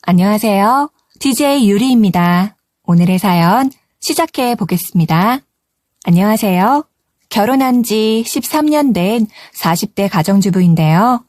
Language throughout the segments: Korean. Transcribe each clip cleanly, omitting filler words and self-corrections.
안녕하세요. DJ 유리입니다. 오늘의 사연 시작해 보겠습니다. 안녕하세요. 결혼한 지 13년 된 40대 가정주부인데요.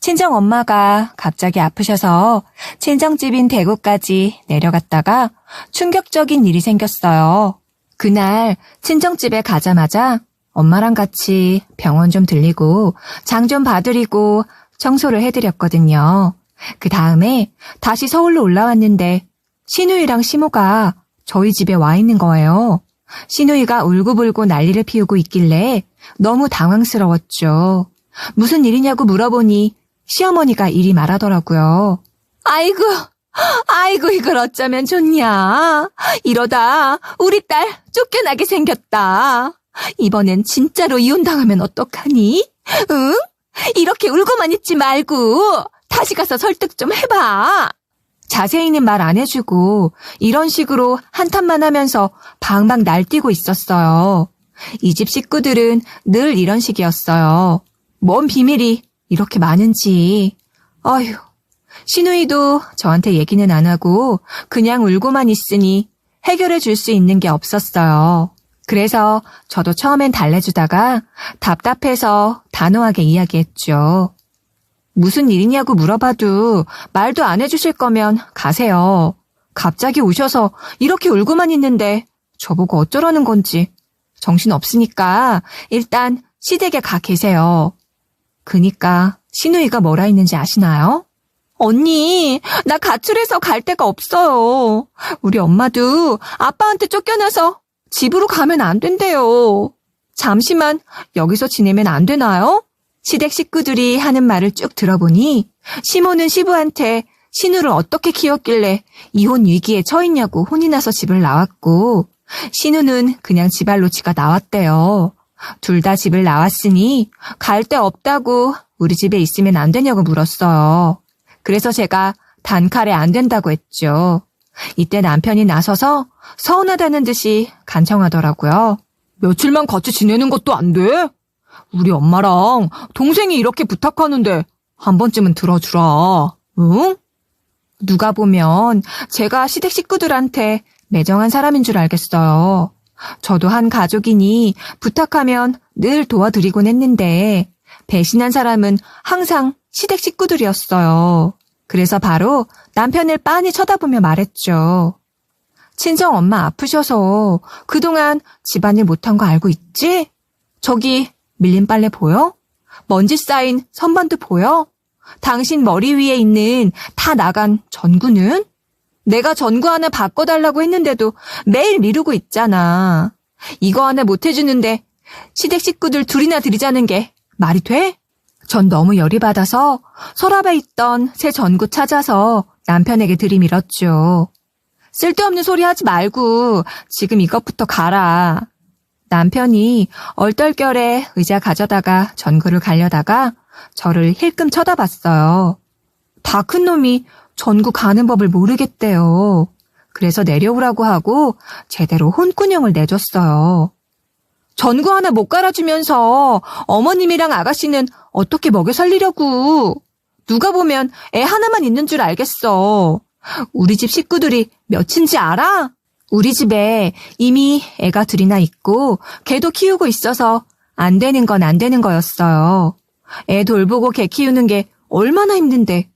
친정엄마가 갑자기 아프셔서 친정집인 대구까지 내려갔다가 충격적인 일이 생겼어요. 그날 친정집에 가자마자 엄마랑 같이 병원 좀 들리고 장 좀 봐드리고 청소를 해드렸거든요. 그 다음에 다시 서울로 올라왔는데 시누이랑 시모가 저희 집에 와 있는 거예요. 시누이가 울고불고 난리를 피우고 있길래 너무 당황스러웠죠. 무슨 일이냐고 물어보니 시어머니가 이리 말하더라고요. 아이고 이걸 어쩌면 좋냐. 이러다 우리 딸 쫓겨나게 생겼다. 이번엔 진짜로 이혼당하면 어떡하니? 응? 이렇게 울고만 있지 말고 다시 가서 설득 좀 해봐. 자세히는 말 안 해주고 이런 식으로 한탄만 하면서 방방 날뛰고 있었어요. 이 집 식구들은 늘 이런 식이었어요. 뭔 비밀이 이렇게 많은지. 어휴, 시누이도 저한테 얘기는 안 하고 그냥 울고만 있으니 해결해 줄 수 있는 게 없었어요. 그래서 저도 처음엔 달래주다가 답답해서 단호하게 이야기했죠. 무슨 일이냐고 물어봐도 말도 안 해주실 거면 가세요. 갑자기 오셔서 이렇게 울고만 있는데 저보고 어쩌라는 건지 정신 없으니까 일단 시댁에 가 계세요. 그니까 시누이가 뭐라 했는지 아시나요? 언니, 나 가출해서 갈 데가 없어요. 우리 엄마도 아빠한테 쫓겨나서 집으로 가면 안 된대요. 잠시만 여기서 지내면 안 되나요? 시댁 식구들이 하는 말을 쭉 들어보니 시모는 시부한테 신우를 어떻게 키웠길래 이혼 위기에 처했냐고 혼이 나서 집을 나왔고 신우는 그냥 집알로치가 나왔대요. 둘 다 집을 나왔으니 갈 데 없다고 우리 집에 있으면 안 되냐고 물었어요. 그래서 제가 단칼에 안 된다고 했죠. 이때 남편이 나서서 서운하다는 듯이 간청하더라고요. 며칠만 같이 지내는 것도 안 돼? 우리 엄마랑 동생이 이렇게 부탁하는데 한 번쯤은 들어주라. 응? 누가 보면 제가 시댁 식구들한테 매정한 사람인 줄 알겠어요. 저도 한 가족이니 부탁하면 늘 도와드리곤 했는데 배신한 사람은 항상 시댁 식구들이었어요. 그래서 바로 남편을 빤히 쳐다보며 말했죠. 친정 엄마 아프셔서 그동안 집안일 못한 거 알고 있지? 저기 밀린 빨래 보여? 먼지 쌓인 선반도 보여? 당신 머리 위에 있는 다 나간 전구는? 내가 전구 하나 바꿔달라고 했는데도 매일 미루고 있잖아. 이거 하나 못 해주는데 시댁 식구들 둘이나 드리자는 게 말이 돼? 전 너무 열이 받아서 서랍에 있던 새 전구 찾아서 남편에게 들이밀었죠. 쓸데없는 소리 하지 말고 지금 이것부터 가라. 남편이 얼떨결에 의자 가져다가 전구를 갈려다가 저를 힐끔 쳐다봤어요. 다 큰 놈이 전구 가는 법을 모르겠대요. 그래서 내려오라고 하고 제대로 혼꾸녕을 내줬어요. 전구 하나 못 갈아주면서 어머님이랑 아가씨는 어떻게 먹여 살리려고. 누가 보면 애 하나만 있는 줄 알겠어. 우리 집 식구들이 몇인지 알아? 우리 집에 이미 애가 둘이나 있고 개도 키우고 있어서 안 되는 건 안 되는 거였어요. 애 돌보고 개 키우는 게 얼마나 힘든데.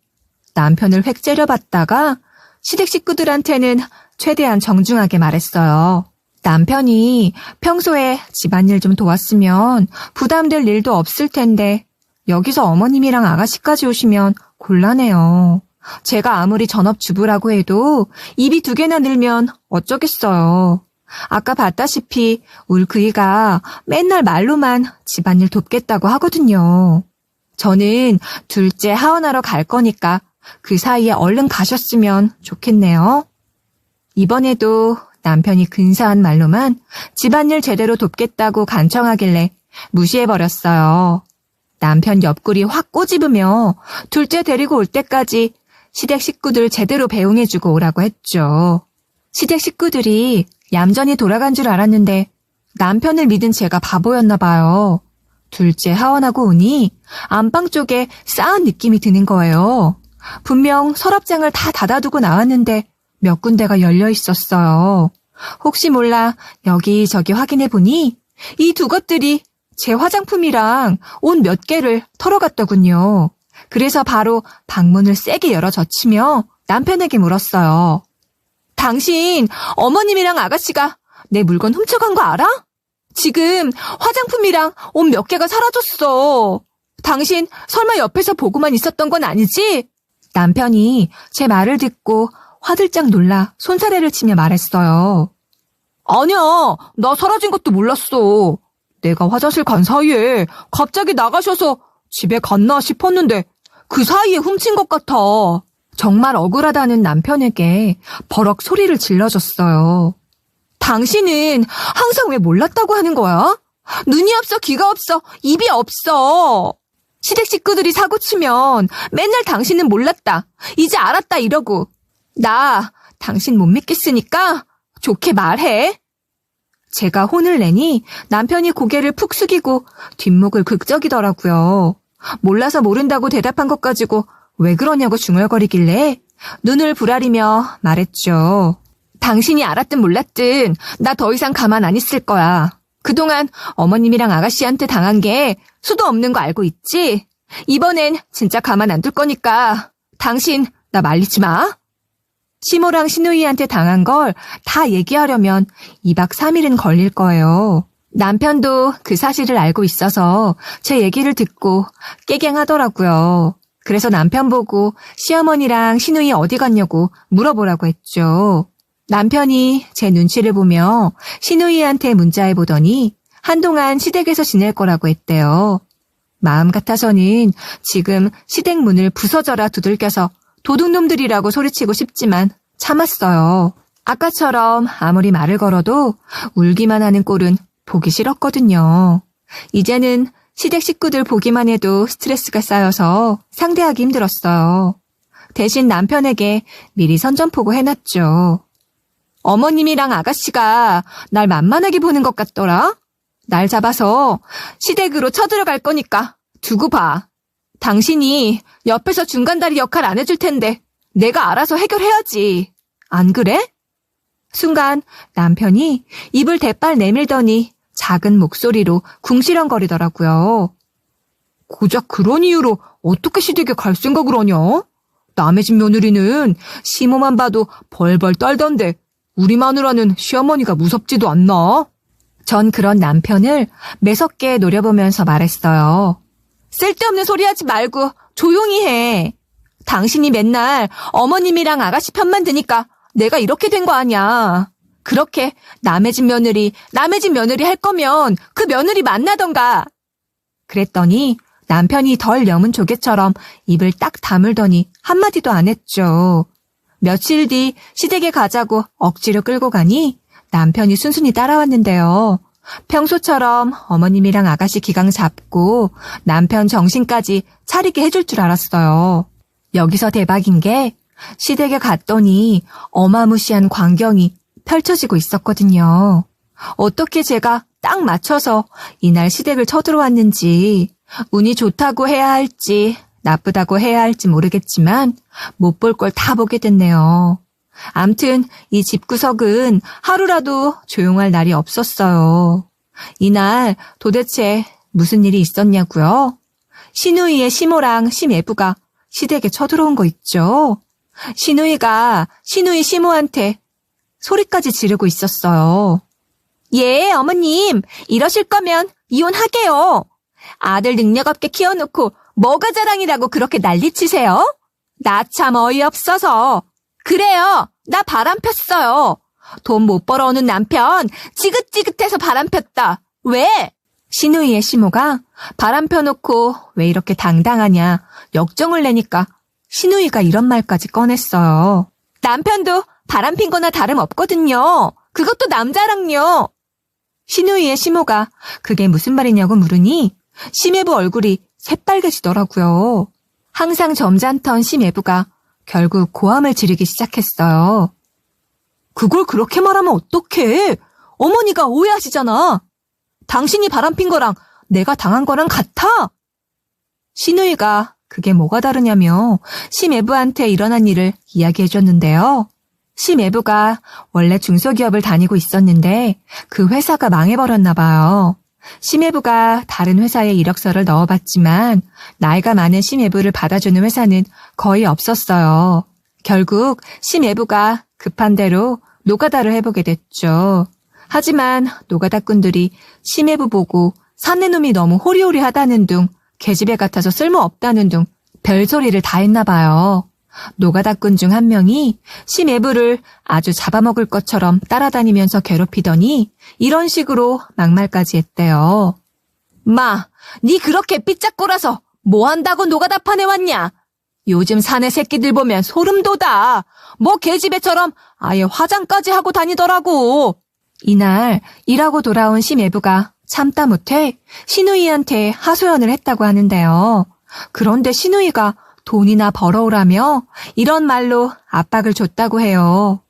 남편을 획 째려봤다가 시댁 식구들한테는 최대한 정중하게 말했어요. 남편이 평소에 집안일 좀 도왔으면 부담될 일도 없을 텐데 여기서 어머님이랑 아가씨까지 오시면 곤란해요. 제가 아무리 전업주부라고 해도 입이 2개나 늘면 어쩌겠어요. 아까 봤다시피 울 그이가 맨날 말로만 집안일 돕겠다고 하거든요. 저는 둘째 하원하러 갈 거니까 그 사이에 얼른 가셨으면 좋겠네요. 이번에도 남편이 근사한 말로만 집안일 제대로 돕겠다고 간청하길래 무시해버렸어요. 남편 옆구리 확 꼬집으며 둘째 데리고 올 때까지 시댁 식구들 제대로 배웅해주고 오라고 했죠. 시댁 식구들이 얌전히 돌아간 줄 알았는데 남편을 믿은 제가 바보였나 봐요. 둘째 하원하고 오니 안방 쪽에 싸한 느낌이 드는 거예요. 분명 서랍장을 다 닫아두고 나왔는데 몇 군데가 열려 있었어요. 혹시 몰라 여기저기 확인해보니 이 두 것들이 제 화장품이랑 옷 몇 개를 털어갔더군요. 그래서 바로 방문을 세게 열어 젖히며 남편에게 물었어요. 당신 어머님이랑 아가씨가 내 물건 훔쳐간 거 알아? 지금 화장품이랑 옷 몇 개가 사라졌어. 당신 설마 옆에서 보고만 있었던 건 아니지? 남편이 제 말을 듣고 화들짝 놀라 손사래를 치며 말했어요. 아니야, 나 사라진 것도 몰랐어. 내가 화장실 간 사이에 갑자기 나가셔서 집에 갔나 싶었는데 그 사이에 훔친 것 같아. 정말 억울하다는 남편에게 버럭 소리를 질러줬어요. 당신은 항상 왜 몰랐다고 하는 거야? 눈이 없어, 귀가 없어, 입이 없어. 시댁 식구들이 사고치면 맨날 당신은 몰랐다, 이제 알았다 이러고. 나 당신 못 믿겠으니까 좋게 말해. 제가 혼을 내니 남편이 고개를 푹 숙이고 뒷목을 극적이더라고요. 몰라서 모른다고 대답한 것 가지고 왜 그러냐고 중얼거리길래 눈을 부라리며 말했죠. 당신이 알았든 몰랐든 나 더 이상 가만 안 있을 거야. 그동안 어머님이랑 아가씨한테 당한 게 수도 없는 거 알고 있지? 이번엔 진짜 가만 안 둘 거니까 당신 나 말리지 마. 시모랑 시누이한테 당한 걸 다 얘기하려면 2박 3일은 걸릴 거예요. 남편도 그 사실을 알고 있어서 제 얘기를 듣고 깨갱하더라고요. 그래서 남편 보고 시어머니랑 시누이 어디 갔냐고 물어보라고 했죠. 남편이 제 눈치를 보며 시누이한테 문자해보더니 한동안 시댁에서 지낼 거라고 했대요. 마음 같아서는 지금 시댁 문을 부서져라 두들겨서 도둑놈들이라고 소리치고 싶지만 참았어요. 아까처럼 아무리 말을 걸어도 울기만 하는 꼴은 보기 싫었거든요. 이제는 시댁 식구들 보기만 해도 스트레스가 쌓여서 상대하기 힘들었어요. 대신 남편에게 미리 선전포고 해놨죠. 어머님이랑 아가씨가 날 만만하게 보는 것 같더라. 날 잡아서 시댁으로 쳐들어갈 거니까 두고 봐. 당신이 옆에서 중간다리 역할 안 해줄 텐데 내가 알아서 해결해야지. 안 그래? 순간 남편이 입을 대빨 내밀더니 작은 목소리로 궁시렁거리더라고요. 고작 그런 이유로 어떻게 시댁에 갈 생각을 하냐? 남의 집 며느리는 시모만 봐도 벌벌 떨던데 우리 마누라는 시어머니가 무섭지도 않나? 전 그런 남편을 매섭게 노려보면서 말했어요. 쓸데없는 소리 하지 말고 조용히 해. 당신이 맨날 어머님이랑 아가씨 편만 드니까 내가 이렇게 된 거 아니야. 그렇게 남의 집 며느리 할 거면 그 며느리 만나던가. 그랬더니 남편이 덜 여문 조개처럼 입을 딱 다물더니 한마디도 안 했죠. 며칠 뒤 시댁에 가자고 억지로 끌고 가니 남편이 순순히 따라왔는데요. 평소처럼 어머님이랑 아가씨 기강 잡고 남편 정신까지 차리게 해줄 줄 알았어요. 여기서 대박인 게 시댁에 갔더니 어마무시한 광경이 펼쳐지고 있었거든요. 어떻게 제가 딱 맞춰서 이날 시댁을 쳐들어왔는지, 운이 좋다고 해야 할지 나쁘다고 해야 할지 모르겠지만 못 볼 걸 다 보게 됐네요. 암튼 이 집구석은 하루라도 조용할 날이 없었어요. 이날 도대체 무슨 일이 있었냐고요? 시누이의 시모랑 시매부가 시댁에 쳐들어온 거 있죠? 시누이가 시누이 시모한테 소리까지 지르고 있었어요. 예, 어머님, 이러실 거면 이혼하게요. 아들 능력 없게 키워놓고 뭐가 자랑이라고 그렇게 난리치세요? 나 참 어이없어서. 그래요, 나 바람 폈어요. 돈 못 벌어오는 남편 지긋지긋해서 바람 폈다. 왜? 시누이의 시모가 바람 펴놓고 왜 이렇게 당당하냐 역정을 내니까 시누이가 이런 말까지 꺼냈어요. 남편도 바람 핀 거나 다름없거든요. 그것도 남자랑요. 시누이의 시모가 그게 무슨 말이냐고 물으니 시매부 얼굴이 새빨개지더라고요. 항상 점잖던 시매부가 결국 고함을 지르기 시작했어요. 그걸 그렇게 말하면 어떡해? 어머니가 오해하시잖아. 당신이 바람핀 거랑 내가 당한 거랑 같아. 시누이가 그게 뭐가 다르냐며 심애부한테 일어난 일을 이야기해줬는데요. 심애부가 원래 중소기업을 다니고 있었는데 그 회사가 망해버렸나 봐요. 심애부가 다른 회사에 이력서를 넣어봤지만 나이가 많은 심애부를 받아주는 회사는 거의 없었어요. 결국 심애부가 급한 대로 노가다를 해보게 됐죠. 하지만 노가다꾼들이 심애부 보고 사내 놈이 너무 호리호리하다는 둥, 계집애 같아서 쓸모없다는 둥 별소리를 다 했나 봐요. 노가다꾼 중 한 명이 심애부를 아주 잡아먹을 것처럼 따라다니면서 괴롭히더니 이런 식으로 막말까지 했대요. 마, 니 그렇게 삐짝꼬라서 뭐 한다고 노가다판에 왔냐? 요즘 사내 새끼들 보면 소름 돋아. 뭐 계집애처럼 아예 화장까지 하고 다니더라고. 이날 일하고 돌아온 심애부가 참다 못해 신우이한테 하소연을 했다고 하는데요. 그런데 신우이가 돈이나 벌어오라며 이런 말로 압박을 줬다고 해요.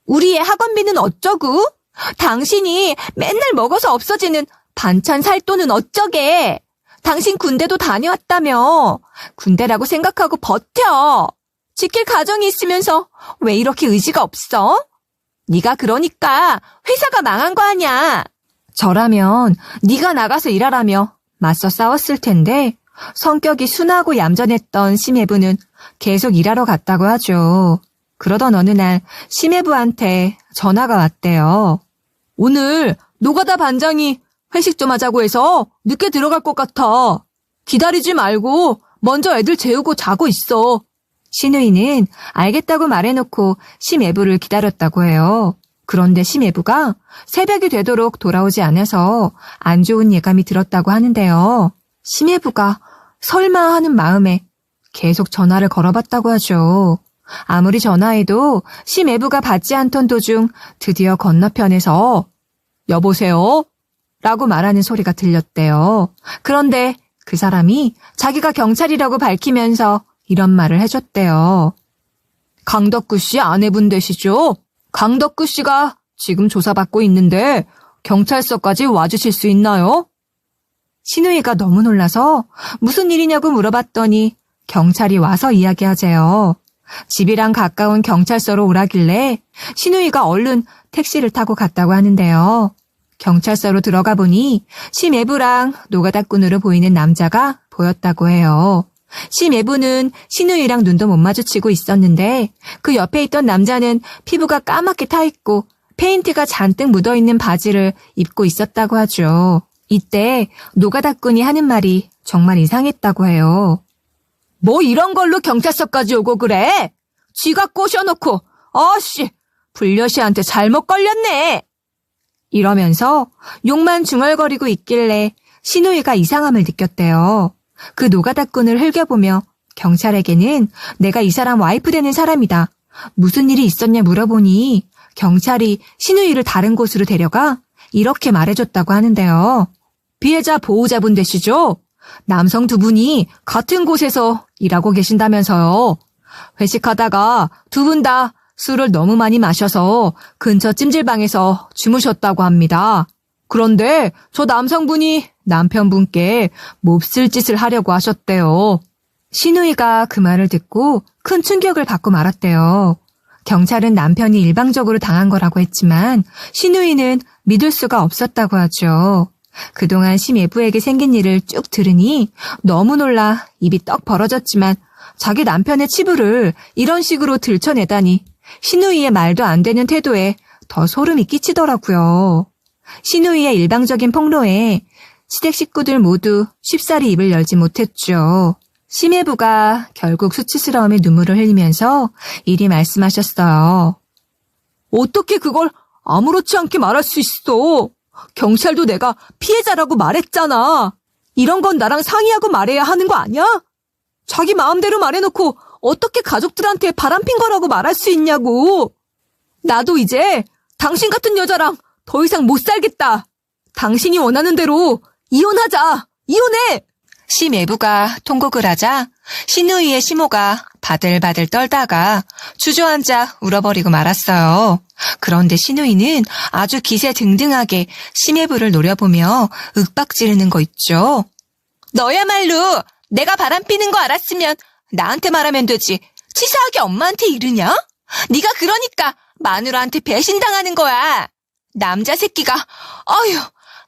우리의 학원비는 어쩌구? 당신이 맨날 먹어서 없어지는 반찬 살 돈은 어쩌게? 당신 군대도 다녀왔다며. 군대라고 생각하고 버텨. 지킬 가정이 있으면서 왜 이렇게 의지가 없어? 네가 그러니까 회사가 망한 거 아냐. 저라면 네가 나가서 일하라며 맞서 싸웠을 텐데 성격이 순하고 얌전했던 심애부는 계속 일하러 갔다고 하죠. 그러던 어느 날 심애부한테 전화가 왔대요. 오늘 노가다 반장이 회식 좀 하자고 해서 늦게 들어갈 것 같아. 기다리지 말고 먼저 애들 재우고 자고 있어. 신우이는 알겠다고 말해놓고 심애부를 기다렸다고 해요. 그런데 심애부가 새벽이 되도록 돌아오지 않아서 안 좋은 예감이 들었다고 하는데요. 심애부가 설마 하는 마음에 계속 전화를 걸어봤다고 하죠. 아무리 전화해도 심애부가 받지 않던 도중 드디어 건너편에서 여보세요? 라고 말하는 소리가 들렸대요. 그런데 그 사람이 자기가 경찰이라고 밝히면서 이런 말을 해줬대요. 강덕구 씨 아내분 되시죠? 강덕구 씨가 지금 조사받고 있는데 경찰서까지 와주실 수 있나요? 신우이가 너무 놀라서 무슨 일이냐고 물어봤더니 경찰이 와서 이야기하재요. 집이랑 가까운 경찰서로 오라길래 신우이가 얼른 택시를 타고 갔다고 하는데요. 경찰서로 들어가 보니 심애부랑 노가다꾼으로 보이는 남자가 보였다고 해요. 심애부는 신우이랑 눈도 못 마주치고 있었는데 그 옆에 있던 남자는 피부가 까맣게 타있고 페인트가 잔뜩 묻어있는 바지를 입고 있었다고 하죠. 이때 노가다꾼이 하는 말이 정말 이상했다고 해요. 뭐 이런 걸로 경찰서까지 오고 그래? 쥐가 꼬셔놓고 아씨 불려시한테 잘못 걸렸네. 이러면서 욕만 중얼거리고 있길래 신우이가 이상함을 느꼈대요. 그 노가다꾼을 흘겨보며 경찰에게는 내가 이 사람 와이프 되는 사람이다. 무슨 일이 있었냐 물어보니 경찰이 신우이를 다른 곳으로 데려가 이렇게 말해줬다고 하는데요. 피해자 보호자분 되시죠? 남성 두 분이 같은 곳에서 일하고 계신다면서요. 회식하다가 두 분 다 술을 너무 많이 마셔서 근처 찜질방에서 주무셨다고 합니다. 그런데 저 남성분이 남편분께 몹쓸 짓을 하려고 하셨대요. 신우이가 그 말을 듣고 큰 충격을 받고 말았대요. 경찰은 남편이 일방적으로 당한 거라고 했지만 신우이는 믿을 수가 없었다고 하죠. 그동안 심예부에게 생긴 일을 쭉 들으니 너무 놀라 입이 떡 벌어졌지만 자기 남편의 치부를 이런 식으로 들춰내다니 신우이의 말도 안 되는 태도에 더 소름이 끼치더라고요. 신우이의 일방적인 폭로에 시댁 식구들 모두 쉽사리 입을 열지 못했죠. 심예부가 결국 수치스러움에 눈물을 흘리면서 이리 말씀하셨어요. 어떻게 그걸 아무렇지 않게 말할 수 있어? 경찰도 내가 피해자라고 말했잖아. 이런 건 나랑 상의하고 말해야 하는 거 아니야? 자기 마음대로 말해놓고 어떻게 가족들한테 바람핀 거라고 말할 수 있냐고. 나도 이제 당신 같은 여자랑 더 이상 못 살겠다. 당신이 원하는 대로 이혼하자. 이혼해. 심예부가 통곡을 하자 신우이의 시모가 바들바들 떨다가 주저앉아 울어버리고 말았어요. 그런데 신우이는 아주 기세등등하게 심예부를 노려보며 윽박 지르는 거 있죠. 너야말로 내가 바람피는 거 알았으면 나한테 말하면 되지. 치사하게 엄마한테 이르냐? 네가 그러니까 마누라한테 배신당하는 거야. 남자 새끼가 어휴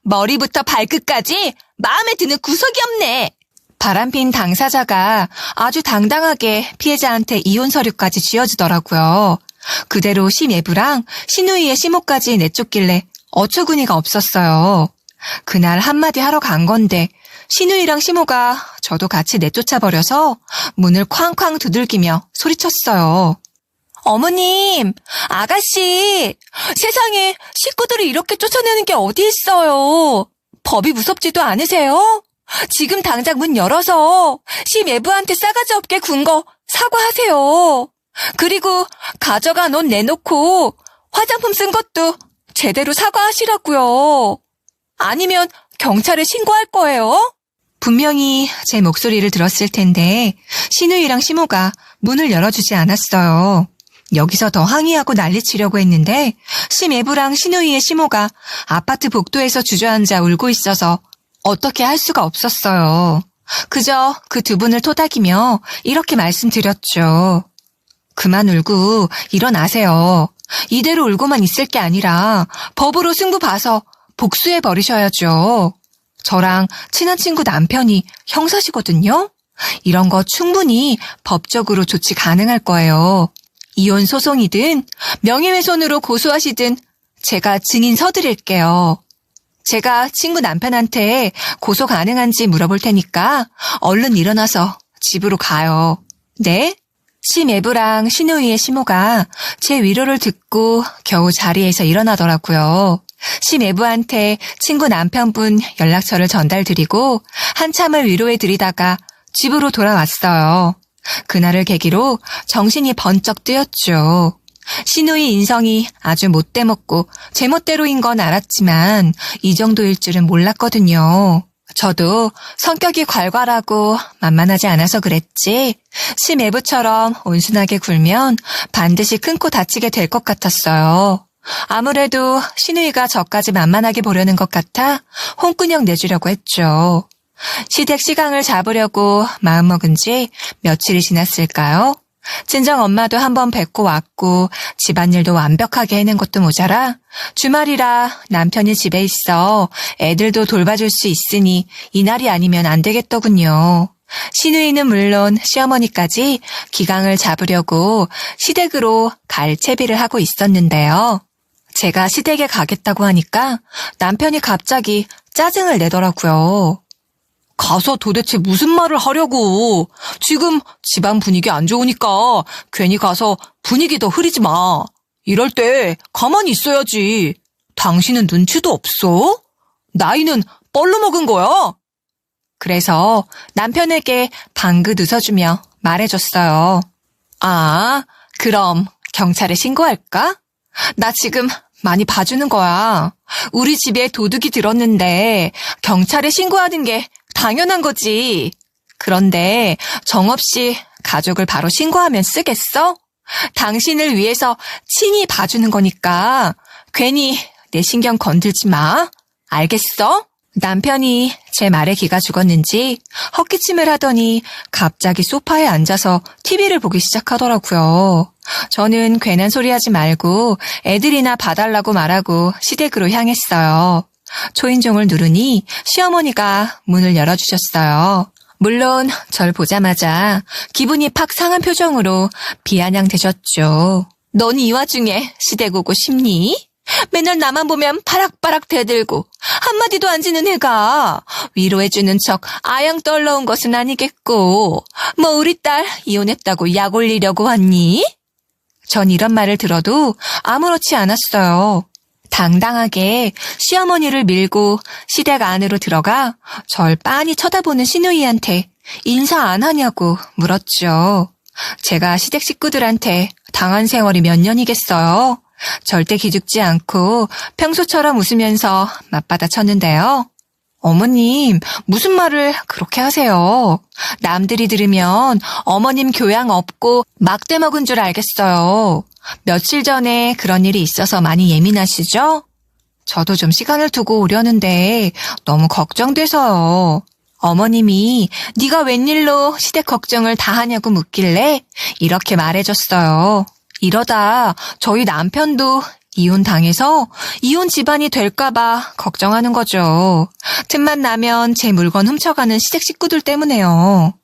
머리부터 발끝까지 마음에 드는 구석이 없네. 바람핀 당사자가 아주 당당하게 피해자한테 이혼 서류까지 쥐어주더라고요. 그대로 심예부랑 신우이의 시모까지 내쫓길래 어처구니가 없었어요. 그날 한마디 하러 간 건데 신우이랑 시모가 저도 같이 내쫓아버려서 문을 쾅쾅 두들기며 소리쳤어요. 어머님, 아가씨, 세상에 식구들을 이렇게 쫓아내는 게 어디 있어요. 법이 무섭지도 않으세요? 지금 당장 문 열어서 심예부한테 싸가지 없게 군 거 사과하세요. 그리고 가져간 옷 내놓고 화장품 쓴 것도 제대로 사과하시라고요. 아니면 경찰에 신고할 거예요. 분명히 제 목소리를 들었을 텐데 신우이랑 시모가 문을 열어주지 않았어요. 여기서 더 항의하고 난리치려고 했는데 심예부랑 신우이의 시모가 아파트 복도에서 주저앉아 울고 있어서 어떻게 할 수가 없었어요. 그저 그 두 분을 토닥이며 이렇게 말씀드렸죠. 그만 울고 일어나세요. 이대로 울고만 있을 게 아니라 법으로 승부 봐서 복수해 버리셔야죠. 저랑 친한 친구 남편이 형사시거든요. 이런 거 충분히 법적으로 조치 가능할 거예요. 이혼 소송이든 명예훼손으로 고소하시든 제가 증인 서드릴게요. 제가 친구 남편한테 고소 가능한지 물어볼 테니까 얼른 일어나서 집으로 가요. 네? 심예부랑 신우이의 시모가 제 위로를 듣고 겨우 자리에서 일어나더라고요. 심예부한테 친구 남편분 연락처를 전달드리고 한참을 위로해드리다가 집으로 돌아왔어요. 그날을 계기로 정신이 번쩍 뜨였죠. 신우이 인성이 아주 못돼먹고 제멋대로인 건 알았지만 이 정도일 줄은 몰랐거든요. 저도 성격이 괄괄하고 만만하지 않아서 그랬지 심예부처럼 온순하게 굴면 반드시 큰 코 다치게 될 것 같았어요. 아무래도 신우이가 저까지 만만하게 보려는 것 같아 홍군형 내주려고 했죠. 시댁 시강을 잡으려고 마음먹은 지 며칠이 지났을까요? 친정 엄마도 한번 뵙고 왔고 집안일도 완벽하게 해낸 것도 모자라 주말이라 남편이 집에 있어 애들도 돌봐줄 수 있으니 이날이 아니면 안 되겠더군요. 신우이는 물론 시어머니까지 기강을 잡으려고 시댁으로 갈 채비를 하고 있었는데요. 제가 시댁에 가겠다고 하니까 남편이 갑자기 짜증을 내더라고요. 가서 도대체 무슨 말을 하려고. 지금 집안 분위기 안 좋으니까 괜히 가서 분위기 더 흐리지 마. 이럴 때 가만히 있어야지. 당신은 눈치도 없어? 나이는 뻘로 먹은 거야. 그래서 남편에게 방긋 웃어주며 말해줬어요. 아, 그럼 경찰에 신고할까? 나 지금 많이 봐주는 거야. 우리 집에 도둑이 들었는데 경찰에 신고하는 게 당연한 거지. 그런데 정없이 가족을 바로 신고하면 쓰겠어? 당신을 위해서 친히 봐주는 거니까 괜히 내 신경 건들지 마. 알겠어? 남편이 제 말에 기가 죽었는지 헛기침을 하더니 갑자기 소파에 앉아서 TV를 보기 시작하더라고요. 저는 괜한 소리 하지 말고 애들이나 봐달라고 말하고 시댁으로 향했어요. 초인종을 누르니 시어머니가 문을 열어주셨어요. 물론 절 보자마자 기분이 팍 상한 표정으로 비아냥대셨죠. 넌 이 와중에 시댁 오고 싶니? 맨날 나만 보면 바락바락 대들고 한마디도 안 지는 애가 위로해주는 척 아양 떨러온 것은 아니겠고 뭐 우리 딸 이혼했다고 약 올리려고 왔니? 전 이런 말을 들어도 아무렇지 않았어요. 당당하게 시어머니를 밀고 시댁 안으로 들어가 절 빤히 쳐다보는 시누이한테 인사 안 하냐고 물었죠. 제가 시댁 식구들한테 당한 세월이 몇 년이겠어요. 절대 기죽지 않고 평소처럼 웃으면서 맞받아 쳤는데요. 어머님, 무슨 말을 그렇게 하세요? 남들이 들으면 어머님 교양 없고 막대 먹은 줄 알겠어요. 며칠 전에 그런 일이 있어서 많이 예민하시죠? 저도 좀 시간을 두고 오려는데 너무 걱정돼서요. 어머님이 네가 웬일로 시댁 걱정을 다 하냐고 묻길래 이렇게 말해줬어요. 이러다 저희 남편도 이혼당해서 이혼 집안이 될까봐 걱정하는 거죠. 틈만 나면 제 물건 훔쳐가는 시댁 식구들 때문에요.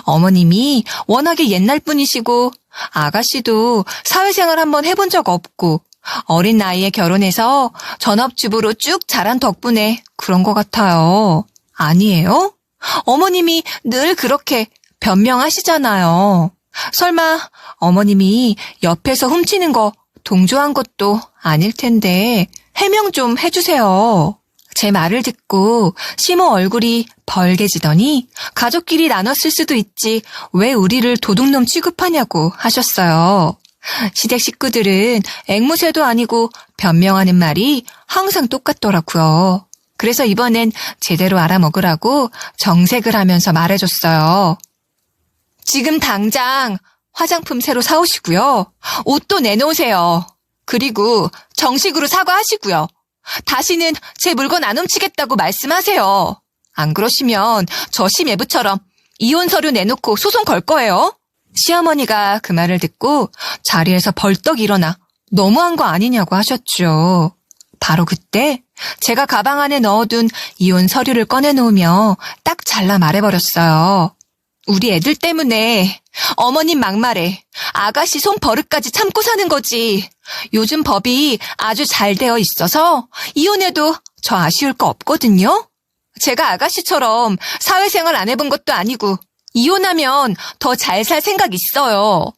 어머님이 워낙에 옛날 분이시고 아가씨도 사회생활 한번 해본 적 없고 어린 나이에 결혼해서 전업주부로 쭉 자란 덕분에 그런 것 같아요. 아니에요? 어머님이 늘 그렇게 변명하시잖아요. 설마 어머님이 옆에서 훔치는 거 동조한 것도 아닐 텐데 해명 좀 해주세요. 제 말을 듣고 시모 얼굴이 벌개지더니 가족끼리 나눴을 수도 있지 왜 우리를 도둑놈 취급하냐고 하셨어요. 시댁 식구들은 앵무새도 아니고 변명하는 말이 항상 똑같더라고요. 그래서 이번엔 제대로 알아먹으라고 정색을 하면서 말해줬어요. 지금 당장 화장품 새로 사오시고요. 옷도 내놓으세요. 그리고 정식으로 사과하시고요. 다시는 제 물건 안 훔치겠다고 말씀하세요. 안 그러시면 저 심예부처럼 이혼 서류 내놓고 소송 걸 거예요. 시어머니가 그 말을 듣고 자리에서 벌떡 일어나 너무한 거 아니냐고 하셨죠. 바로 그때 제가 가방 안에 넣어둔 이혼 서류를 꺼내놓으며 딱 잘라 말해버렸어요. 우리 애들 때문에 어머님 막말에 아가씨 손버릇까지 참고 사는 거지. 요즘 법이 아주 잘 되어 있어서 이혼해도 저 아쉬울 거 없거든요. 제가 아가씨처럼 사회생활 안 해본 것도 아니고 이혼하면 더 잘 살 생각 있어요.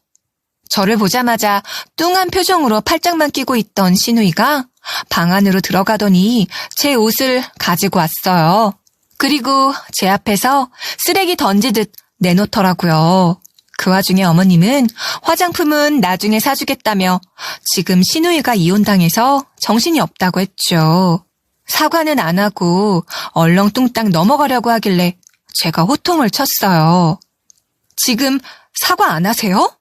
저를 보자마자 뚱한 표정으로 팔짱만 끼고 있던 시누이가 방 안으로 들어가더니 제 옷을 가지고 왔어요. 그리고 제 앞에서 쓰레기 던지듯 내놓더라고요. 그 와중에 어머님은 화장품은 나중에 사주겠다며 지금 시누이가 이혼당해서 정신이 없다고 했죠. 사과는 안 하고 얼렁뚱땅 넘어가려고 하길래 제가 호통을 쳤어요. 지금 사과 안 하세요?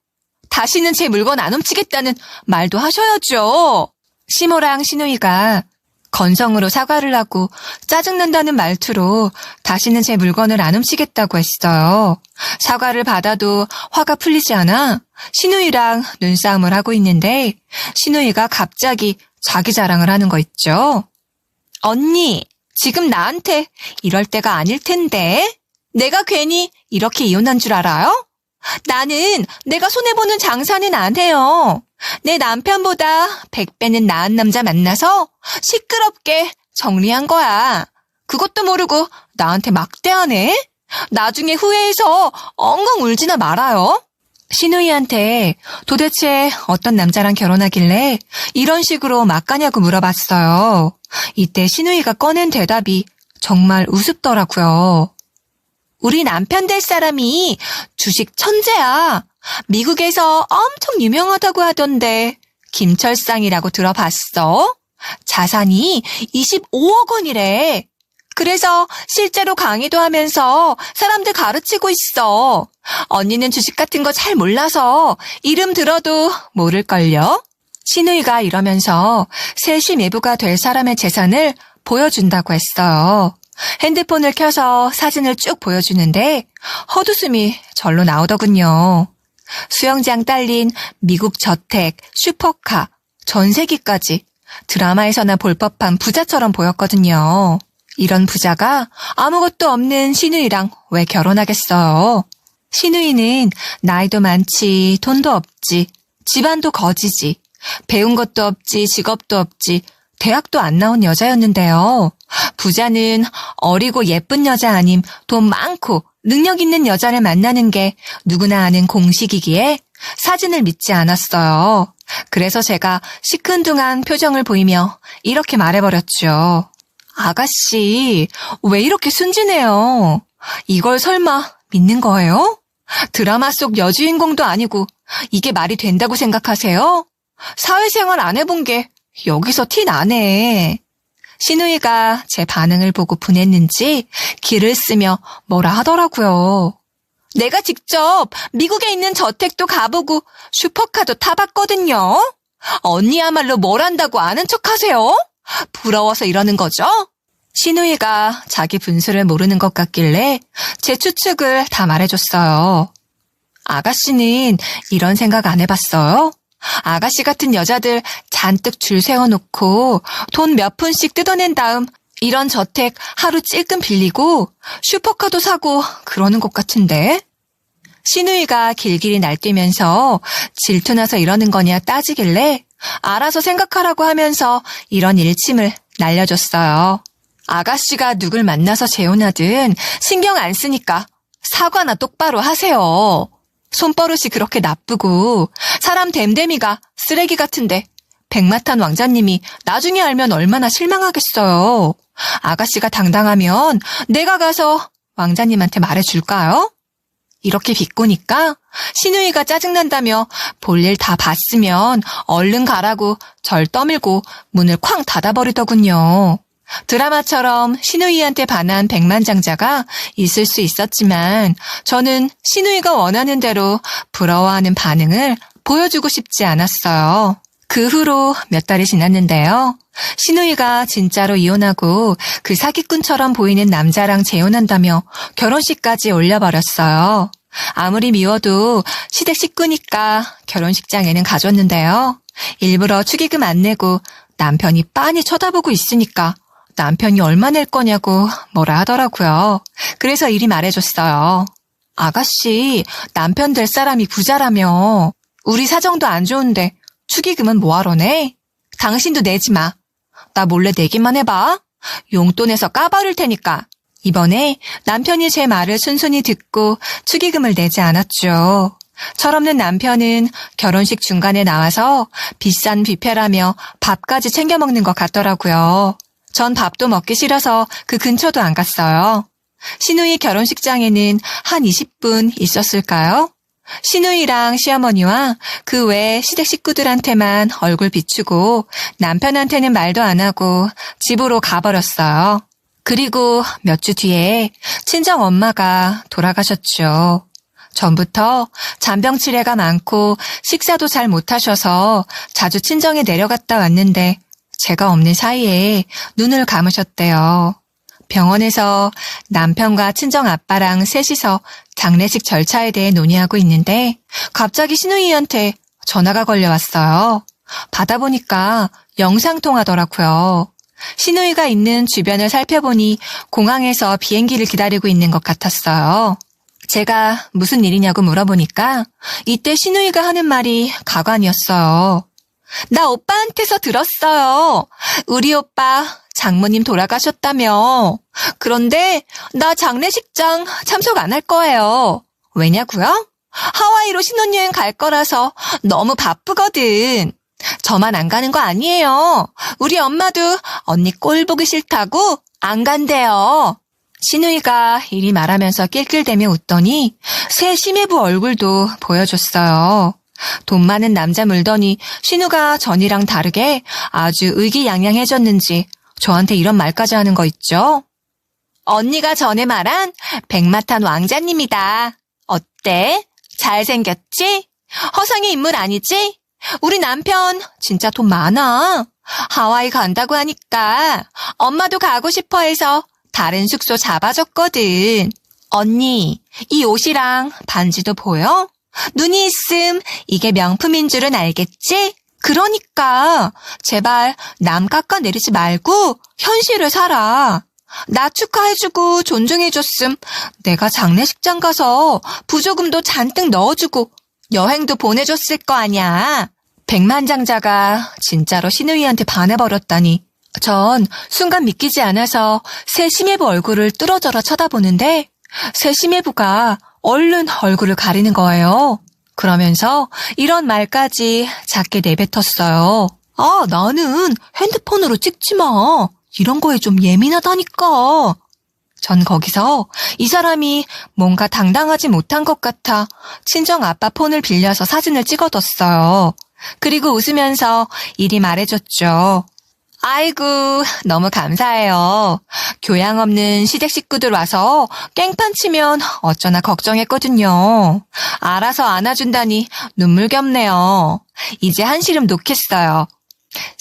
다시는 제 물건 안 훔치겠다는 말도 하셔야죠. 시모랑 시누이가 건성으로 사과를 하고 짜증난다는 말투로 다시는 제 물건을 안 훔치겠다고 했어요. 사과를 받아도 화가 풀리지 않아 시누이랑 눈싸움을 하고 있는데 시누이가 갑자기 자기 자랑을 하는 거 있죠. 언니, 지금 나한테 이럴 때가 아닐 텐데 내가 괜히 이렇게 이혼한 줄 알아요? 나는 내가 손해보는 장사는 안 해요. 내 남편보다 100배는 나은 남자 만나서 시끄럽게 정리한 거야. 그것도 모르고 나한테 막대하네? 나중에 후회해서 엉엉 울지나 말아요. 시누이한테 도대체 어떤 남자랑 결혼하길래 이런 식으로 막 가냐고 물어봤어요. 이때 시누이가 꺼낸 대답이 정말 우습더라고요. 우리 남편 될 사람이 주식 천재야. 미국에서 엄청 유명하다고 하던데 김철상이라고 들어봤어? 자산이 25억 원이래. 그래서 실제로 강의도 하면서 사람들 가르치고 있어. 언니는 주식 같은 거 잘 몰라서 이름 들어도 모를걸요? 시누이가 이러면서 새 시매부가 될 사람의 재산을 보여준다고 했어요. 핸드폰을 켜서 사진을 쭉 보여주는데 헛웃음이 절로 나오더군요. 수영장 딸린 미국 저택, 슈퍼카, 전세기까지 드라마에서나 볼 법한 부자처럼 보였거든요. 이런 부자가 아무것도 없는 시누이랑 왜 결혼하겠어요? 시누이는 나이도 많지, 돈도 없지, 집안도 거지지, 배운 것도 없지, 직업도 없지, 대학도 안 나온 여자였는데요. 부자는 어리고 예쁜 여자 아님 돈 많고 능력 있는 여자를 만나는 게 누구나 아는 공식이기에 사진을 믿지 않았어요. 그래서 제가 시큰둥한 표정을 보이며 이렇게 말해버렸죠. 아가씨, 왜 이렇게 순진해요? 이걸 설마 믿는 거예요? 드라마 속 여주인공도 아니고 이게 말이 된다고 생각하세요? 사회생활 안 해본 게 여기서 티 나네. 시누이가 제 반응을 보고 분했는지 기를 쓰며 뭐라 하더라고요. 내가 직접 미국에 있는 저택도 가보고 슈퍼카도 타봤거든요. 언니야말로 뭘 안다고 아는 척하세요? 부러워서 이러는 거죠? 신우이가 자기 분수를 모르는 것 같길래 제 추측을 다 말해줬어요. 아가씨는 이런 생각 안 해봤어요? 아가씨 같은 여자들 잔뜩 줄 세워놓고 돈 몇 푼씩 뜯어낸 다음 이런 저택 하루 찔끔 빌리고 슈퍼카도 사고 그러는 것 같은데? 신우이가 길길이 날뛰면서 질투나서 이러는 거냐 따지길래 알아서 생각하라고 하면서 이런 일침을 날려줬어요. 아가씨가 누굴 만나서 재혼하든 신경 안 쓰니까 사과나 똑바로 하세요. 손버릇이 그렇게 나쁘고 사람 됨됨이가 쓰레기 같은데 백마탄 왕자님이 나중에 알면 얼마나 실망하겠어요. 아가씨가 당당하면 내가 가서 왕자님한테 말해줄까요? 이렇게 비꼬니까 신우이가 짜증난다며 볼일 다 봤으면 얼른 가라고 절 떠밀고 문을 쾅 닫아버리더군요. 드라마처럼 신우이한테 반한 백만장자가 있을 수 있었지만 저는 신우이가 원하는 대로 부러워하는 반응을 보여주고 싶지 않았어요. 그 후로 몇 달이 지났는데요. 신우이가 진짜로 이혼하고 그 사기꾼처럼 보이는 남자랑 재혼한다며 결혼식까지 올려버렸어요. 아무리 미워도 시댁 식구니까 결혼식장에는 가줬는데요. 일부러 축의금 안 내고 남편이 빤히 쳐다보고 있으니까 남편이 얼마 낼 거냐고 뭐라 하더라고요. 그래서 이리 말해줬어요. 아가씨, 남편 될 사람이 부자라며. 우리 사정도 안 좋은데 축의금은 뭐하러 내? 당신도 내지 마. 나 몰래 내기만 해봐. 용돈에서 까버릴 테니까. 이번에 남편이 제 말을 순순히 듣고 축의금을 내지 않았죠. 철없는 남편은 결혼식 중간에 나와서 비싼 뷔페라며 밥까지 챙겨 먹는 것 같더라고요. 전 밥도 먹기 싫어서 그 근처도 안 갔어요. 신우이 결혼식장에는 한 20분 있었을까요? 신우이랑 시어머니와 그 외 시댁 식구들한테만 얼굴 비추고 남편한테는 말도 안 하고 집으로 가버렸어요. 그리고 몇 주 뒤에 친정 엄마가 돌아가셨죠. 전부터 잔병치레가 많고 식사도 잘 못하셔서 자주 친정에 내려갔다 왔는데 제가 없는 사이에 눈을 감으셨대요. 병원에서 남편과 친정 아빠랑 셋이서 장례식 절차에 대해 논의하고 있는데 갑자기 신우이한테 전화가 걸려왔어요. 받아보니까 영상통화더라고요. 신우이가 있는 주변을 살펴보니 공항에서 비행기를 기다리고 있는 것 같았어요. 제가 무슨 일이냐고 물어보니까 이때 신우이가 하는 말이 가관이었어요. 나 오빠한테서 들었어요. 우리 오빠 장모님 돌아가셨다며. 그런데 나 장례식장 참석 안 할 거예요. 왜냐고요? 하와이로 신혼여행 갈 거라서 너무 바쁘거든. 저만 안 가는 거 아니에요. 우리 엄마도 언니 꼴 보기 싫다고 안 간대요. 신우이가 이리 말하면서 낄낄대며 웃더니 새 심해부 얼굴도 보여줬어요. 돈 많은 남자 물더니 신우가 전이랑 다르게 아주 의기양양해졌는지 저한테 이런 말까지 하는 거 있죠? 언니가 전에 말한 백마탄 왕자님이다. 어때? 잘생겼지? 허상의 인물 아니지? 우리 남편 진짜 돈 많아. 하와이 간다고 하니까 엄마도 가고 싶어 해서 다른 숙소 잡아줬거든. 언니, 이 옷이랑 반지도 보여? 눈이 있음 이게 명품인 줄은 알겠지? 그러니까 제발 남 깎아내리지 말고 현실을 살아. 나 축하해주고 존중해줬음 내가 장례식장 가서 부조금도 잔뜩 넣어주고 여행도 보내줬을 거 아냐. 백만장자가 진짜로 신우이한테 반해버렸다니 전 순간 믿기지 않아서 새 심해부 얼굴을 뚫어져라 쳐다보는데 새 심해부가 얼른 얼굴을 가리는 거예요. 그러면서 이런 말까지 작게 내뱉었어요. 아, 나는 핸드폰으로 찍지 마. 이런 거에 좀 예민하다니까. 전 거기서 이 사람이 뭔가 당당하지 못한 것 같아 친정 아빠 폰을 빌려서 사진을 찍어뒀어요. 그리고 웃으면서 이리 말해줬죠. 아이고, 너무 감사해요. 교양 없는 시댁 식구들 와서 깽판 치면 어쩌나 걱정했거든요. 알아서 안아준다니 눈물겹네요. 이제 한시름 놓겠어요.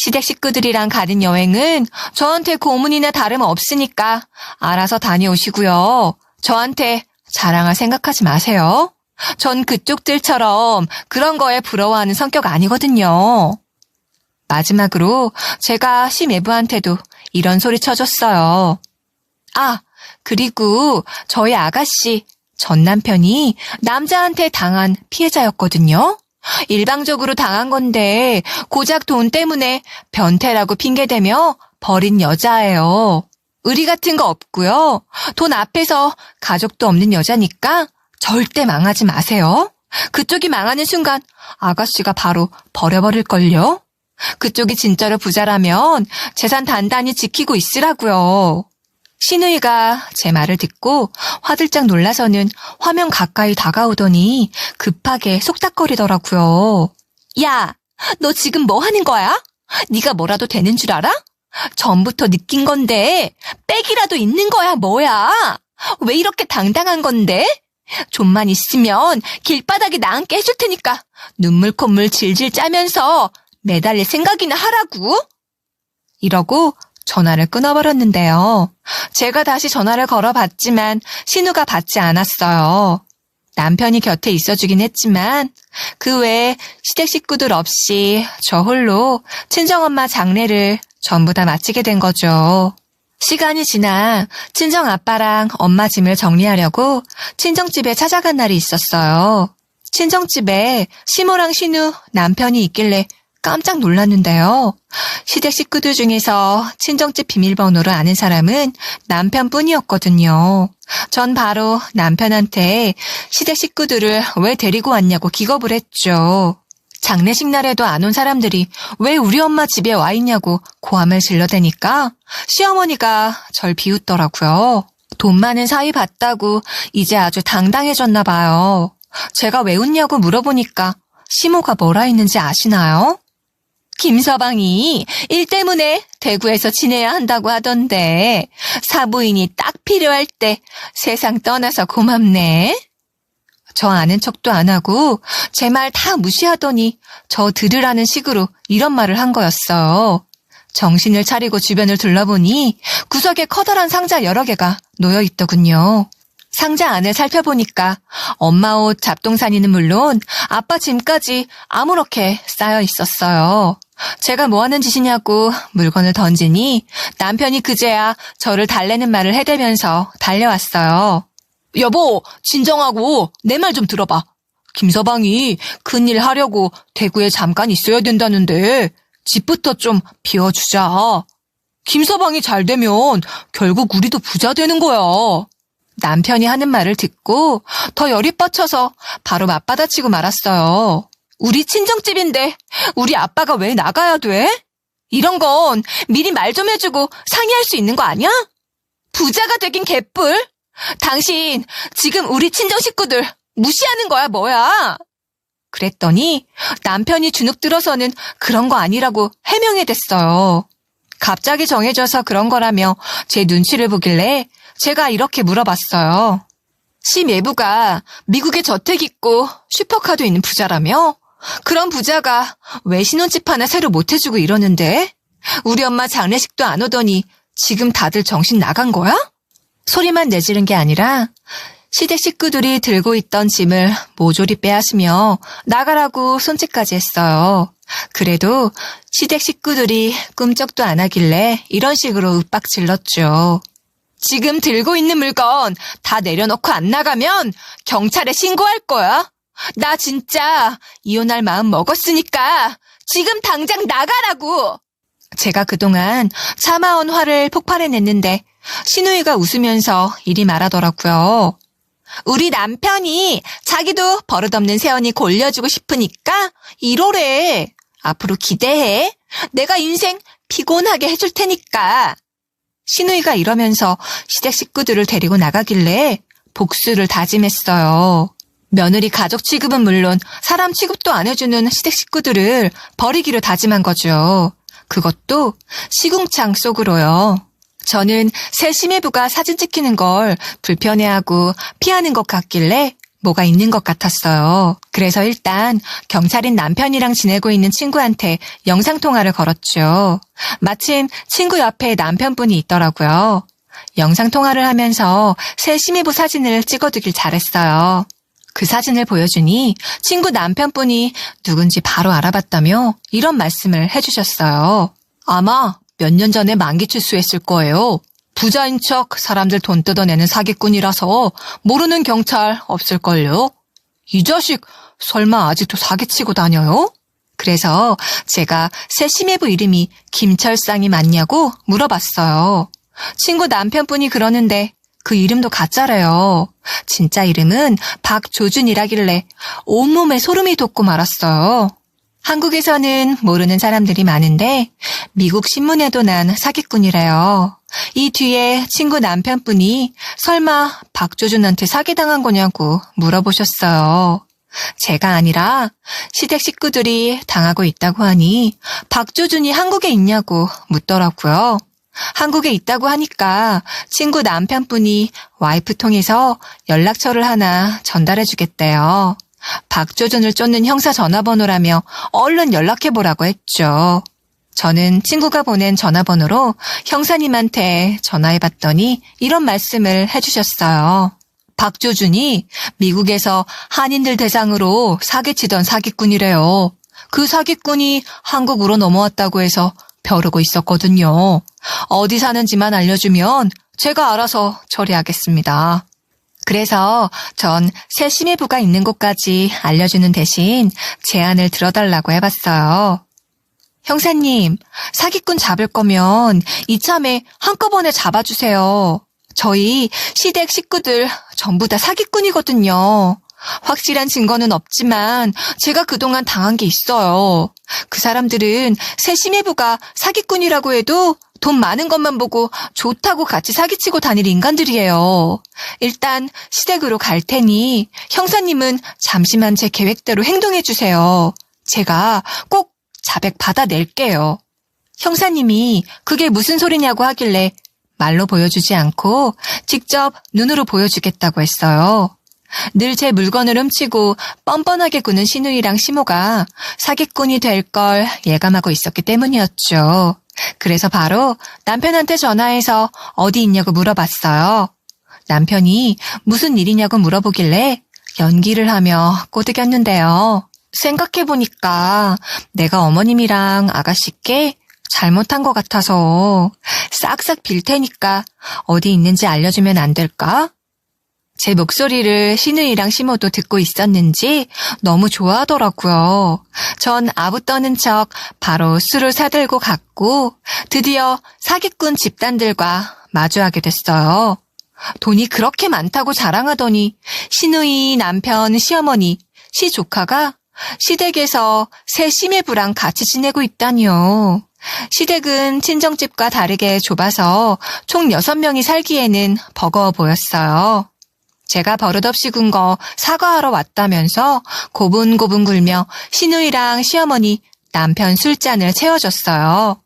시댁 식구들이랑 가는 여행은 저한테 고문이나 다름없으니까 알아서 다녀오시고요. 저한테 자랑할 생각하지 마세요. 전 그쪽들처럼 그런 거에 부러워하는 성격 아니거든요. 마지막으로 제가 시매부한테도 이런 소리 쳐줬어요. 아, 그리고 저희 아가씨, 전 남편이 남자한테 당한 피해자였거든요. 일방적으로 당한 건데 고작 돈 때문에 변태라고 핑계대며 버린 여자예요. 의리 같은 거 없고요. 돈 앞에서 가족도 없는 여자니까 절대 망하지 마세요. 그쪽이 망하는 순간 아가씨가 바로 버려버릴걸요. 그쪽이 진짜로 부자라면 재산 단단히 지키고 있으라고요. 신우이가 제 말을 듣고 화들짝 놀라서는 화면 가까이 다가오더니 급하게 속닥거리더라고요. 야, 너 지금 뭐 하는 거야? 네가 뭐라도 되는 줄 알아? 전부터 느낀 건데 빽이라도 있는 거야 뭐야? 왜 이렇게 당당한 건데? 좀만 있으면 길바닥에 나앉게 해줄 테니까 눈물 콧물 질질 짜면서 매달릴 생각이나 하라고? 이러고 전화를 끊어버렸는데요. 제가 다시 전화를 걸어봤지만 신우가 받지 않았어요. 남편이 곁에 있어주긴 했지만 그 외에 시댁 식구들 없이 저 홀로 친정엄마 장례를 전부 다 마치게 된 거죠. 시간이 지나 친정아빠랑 엄마 짐을 정리하려고 친정집에 찾아간 날이 있었어요. 친정집에 시모랑 신우 남편이 있길래 깜짝 놀랐는데요. 시댁 식구들 중에서 친정집 비밀번호를 아는 사람은 남편뿐이었거든요. 전 바로 남편한테 시댁 식구들을 왜 데리고 왔냐고 기겁을 했죠. 장례식 날에도 안 온 사람들이 왜 우리 엄마 집에 와 있냐고 고함을 질러대니까 시어머니가 절 비웃더라고요. 돈 많은 사위 봤다고 이제 아주 당당해졌나 봐요. 제가 왜 웃냐고 물어보니까 시모가 뭐라 했는지 아시나요? 김서방이 일 때문에 대구에서 지내야 한다고 하던데 사부인이 딱 필요할 때 세상 떠나서 고맙네. 저 아는 척도 안 하고 제 말 다 무시하더니 저 들으라는 식으로 이런 말을 한 거였어요. 정신을 차리고 주변을 둘러보니 구석에 커다란 상자 여러 개가 놓여 있더군요. 상자 안을 살펴보니까 엄마 옷 잡동사니는 물론 아빠 짐까지 아무렇게 쌓여 있었어요. 제가 뭐 하는 짓이냐고 물건을 던지니 남편이 그제야 저를 달래는 말을 해대면서 달려왔어요. 여보, 진정하고 내 말 좀 들어봐. 김서방이 큰일 하려고 대구에 잠깐 있어야 된다는데 집부터 좀 비워주자. 김서방이 잘 되면 결국 우리도 부자 되는 거야. 남편이 하는 말을 듣고 더 열이 뻗쳐서 바로 맞받아치고 말았어요. 우리 친정집인데 우리 아빠가 왜 나가야 돼? 이런 건 미리 말 좀 해주고 상의할 수 있는 거 아니야? 부자가 되긴 개뿔. 당신 지금 우리 친정 식구들 무시하는 거야 뭐야? 그랬더니 남편이 주눅 들어서는 그런 거 아니라고 해명해댔어요. 갑자기 정해져서 그런 거라며 제 눈치를 보길래 제가 이렇게 물어봤어요. 시매부가 미국에 저택 있고 슈퍼카도 있는 부자라며? 그런 부자가 왜 신혼집 하나 새로 못 해주고 이러는데? 우리 엄마 장례식도 안 오더니 지금 다들 정신 나간 거야? 소리만 내지른 게 아니라 시댁 식구들이 들고 있던 짐을 모조리 빼앗으며 나가라고 손짓까지 했어요. 그래도 시댁 식구들이 꿈쩍도 안 하길래 이런 식으로 윽박질렀죠. 지금 들고 있는 물건 다 내려놓고 안 나가면 경찰에 신고할 거야. 나 진짜 이혼할 마음 먹었으니까 지금 당장 나가라고. 제가 그동안 참아온 화를 폭발해냈는데 신우이가 웃으면서 이리 말하더라고요. 우리 남편이 자기도 버릇없는 새언니 골려주고 싶으니까 이러래. 앞으로 기대해. 내가 인생 피곤하게 해줄 테니까. 신우이가 이러면서 시댁 식구들을 데리고 나가길래 복수를 다짐했어요. 며느리 가족 취급은 물론 사람 취급도 안 해주는 시댁 식구들을 버리기로 다짐한 거죠. 그것도 시궁창 속으로요. 저는 새 시매부가 사진 찍히는 걸 불편해하고 피하는 것 같길래 뭐가 있는 것 같았어요. 그래서 일단 경찰인 남편이랑 지내고 있는 친구한테 영상통화를 걸었죠. 마침 친구 옆에 남편분이 있더라고요. 영상통화를 하면서 새 심의부 사진을 찍어두길 잘했어요. 그 사진을 보여주니 친구 남편분이 누군지 바로 알아봤다며 이런 말씀을 해주셨어요. 아마 몇 년 전에 만기 출소했을 거예요. 부자인 척 사람들 돈 뜯어내는 사기꾼이라서 모르는 경찰 없을걸요? 이 자식 설마 아직도 사기치고 다녀요? 그래서 제가 새 심의부 이름이 김철상이 맞냐고 물어봤어요. 친구 남편분이 그러는데 그 이름도 가짜래요. 진짜 이름은 박조준이라길래 온몸에 소름이 돋고 말았어요. 한국에서는 모르는 사람들이 많은데 미국 신문에도 난 사기꾼이래요. 이 뒤에 친구 남편분이 설마 박조준한테 사기당한 거냐고 물어보셨어요. 제가 아니라 시댁 식구들이 당하고 있다고 하니 박조준이 한국에 있냐고 묻더라고요. 한국에 있다고 하니까 친구 남편분이 와이프 통해서 연락처를 하나 전달해 주겠대요. 박조준을 쫓는 형사 전화번호라며 얼른 연락해보라고 했죠. 저는 친구가 보낸 전화번호로 형사님한테 전화해봤더니 이런 말씀을 해주셨어요. 박조준이 미국에서 한인들 대상으로 사기치던 사기꾼이래요. 그 사기꾼이 한국으로 넘어왔다고 해서 벼르고 있었거든요. 어디 사는지만 알려주면 제가 알아서 처리하겠습니다. 그래서 전 새 심의부가 있는 곳까지 알려주는 대신 제안을 들어달라고 해봤어요. 형사님, 사기꾼 잡을 거면 이참에 한꺼번에 잡아주세요. 저희 시댁 식구들 전부 다 사기꾼이거든요. 확실한 증거는 없지만 제가 그동안 당한 게 있어요. 그 사람들은 새 심의부가 사기꾼이라고 해도 돈 많은 것만 보고 좋다고 같이 사기치고 다닐 인간들이에요. 일단 시댁으로 갈 테니 형사님은 잠시만 제 계획대로 행동해 주세요. 제가 꼭 자백 받아낼게요. 형사님이 그게 무슨 소리냐고 하길래 말로 보여주지 않고 직접 눈으로 보여주겠다고 했어요. 늘 제 물건을 훔치고 뻔뻔하게 구는 시누이랑 시모가 사기꾼이 될 걸 예감하고 있었기 때문이었죠. 그래서 바로 남편한테 전화해서 어디 있냐고 물어봤어요. 남편이 무슨 일이냐고 물어보길래 연기를 하며 꼬드겼는데요. 생각해보니까 내가 어머님이랑 아가씨께 잘못한 것 같아서 싹싹 빌 테니까 어디 있는지 알려주면 안 될까? 제 목소리를 시누이랑 시모도 듣고 있었는지 너무 좋아하더라고요. 전 아부 떠는 척 바로 술을 사들고 갔고 드디어 사기꾼 집단들과 마주하게 됐어요. 돈이 그렇게 많다고 자랑하더니 시누이, 남편, 시어머니, 시조카가 시댁에서 새 심의부랑 같이 지내고 있다니요. 시댁은 친정집과 다르게 좁아서 총 6명이 살기에는 버거워 보였어요. 제가 버릇없이 군 거 사과하러 왔다면서 고분고분 굴며 시누이랑 시어머니, 남편 술잔을 채워줬어요.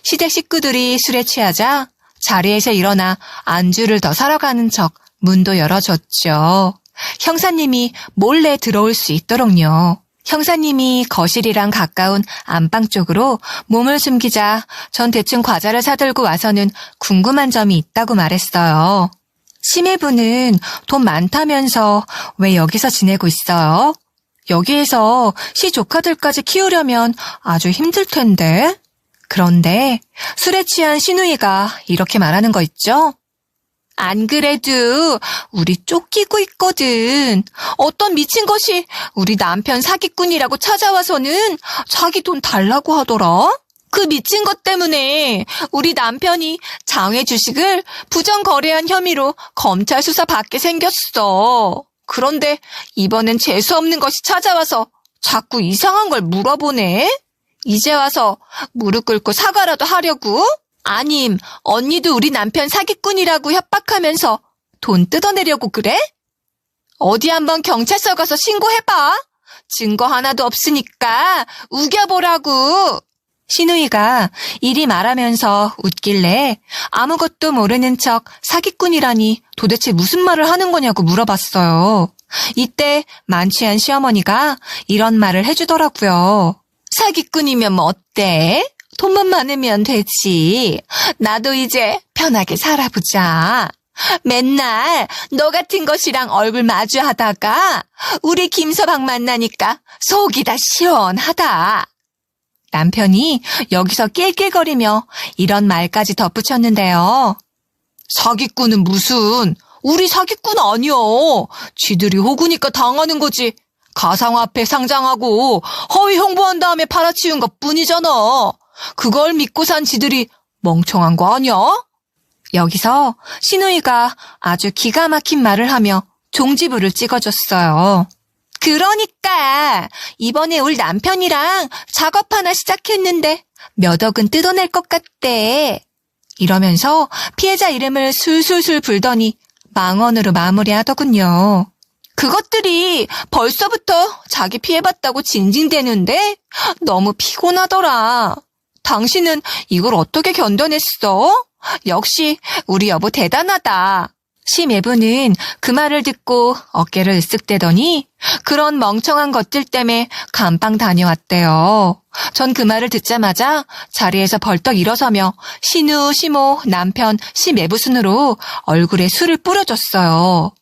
시댁 식구들이 술에 취하자 자리에서 일어나 안주를 더 사러 가는 척 문도 열어줬죠. 형사님이 몰래 들어올 수 있도록요. 형사님이 거실이랑 가까운 안방 쪽으로 몸을 숨기자 전 대충 과자를 사들고 와서는 궁금한 점이 있다고 말했어요. 심의부는 돈 많다면서 왜 여기서 지내고 있어요? 여기에서 시 조카들까지 키우려면 아주 힘들 텐데. 그런데 술에 취한 시누이가 이렇게 말하는 거 있죠? 안 그래도 우리 쫓기고 있거든. 어떤 미친 것이 우리 남편 사기꾼이라고 찾아와서는 자기 돈 달라고 하더라. 그 미친 것 때문에 우리 남편이 장외 주식을 부정 거래한 혐의로 검찰 수사 받게 생겼어. 그런데 이번엔 재수없는 것이 찾아와서 자꾸 이상한 걸 물어보네. 이제 와서 무릎 꿇고 사과라도 하려고? 아님 언니도 우리 남편 사기꾼이라고 협박하면서 돈 뜯어내려고 그래? 어디 한번 경찰서 가서 신고해봐. 증거 하나도 없으니까 우겨보라고. 시누이가 이리 말하면서 웃길래 아무것도 모르는 척 사기꾼이라니 도대체 무슨 말을 하는 거냐고 물어봤어요. 이때 만취한 시어머니가 이런 말을 해주더라고요. 사기꾼이면 뭐 어때? 돈만 많으면 되지. 나도 이제 편하게 살아보자. 맨날 너 같은 것이랑 얼굴 마주하다가 우리 김서방 만나니까 속이 다 시원하다. 남편이 여기서 낄낄거리며 이런 말까지 덧붙였는데요. 사기꾼은 무슨, 우리 사기꾼 아니여. 쥐들이 호구니까 당하는 거지. 가상화폐 상장하고 허위 홍보한 다음에 팔아치운 것 뿐이잖아. 그걸 믿고 산 지들이 멍청한 거 아니야? 여기서 시누이가 아주 기가 막힌 말을 하며 종지부를 찍어줬어요. 그러니까 이번에 올 남편이랑 작업 하나 시작했는데 몇 억은 뜯어낼 것 같대. 이러면서 피해자 이름을 술술술 불더니 망언으로 마무리하더군요. 그것들이 벌써부터 자기 피해봤다고 징징대는데 너무 피곤하더라. 당신은 이걸 어떻게 견뎌냈어? 역시 우리 여보 대단하다. 심예부는 그 말을 듣고 어깨를 으쓱대더니 그런 멍청한 것들 때문에 감방 다녀왔대요. 전 그 말을 듣자마자 자리에서 벌떡 일어서며 신우, 시모, 남편, 심예부 순으로 얼굴에 술을 뿌려줬어요.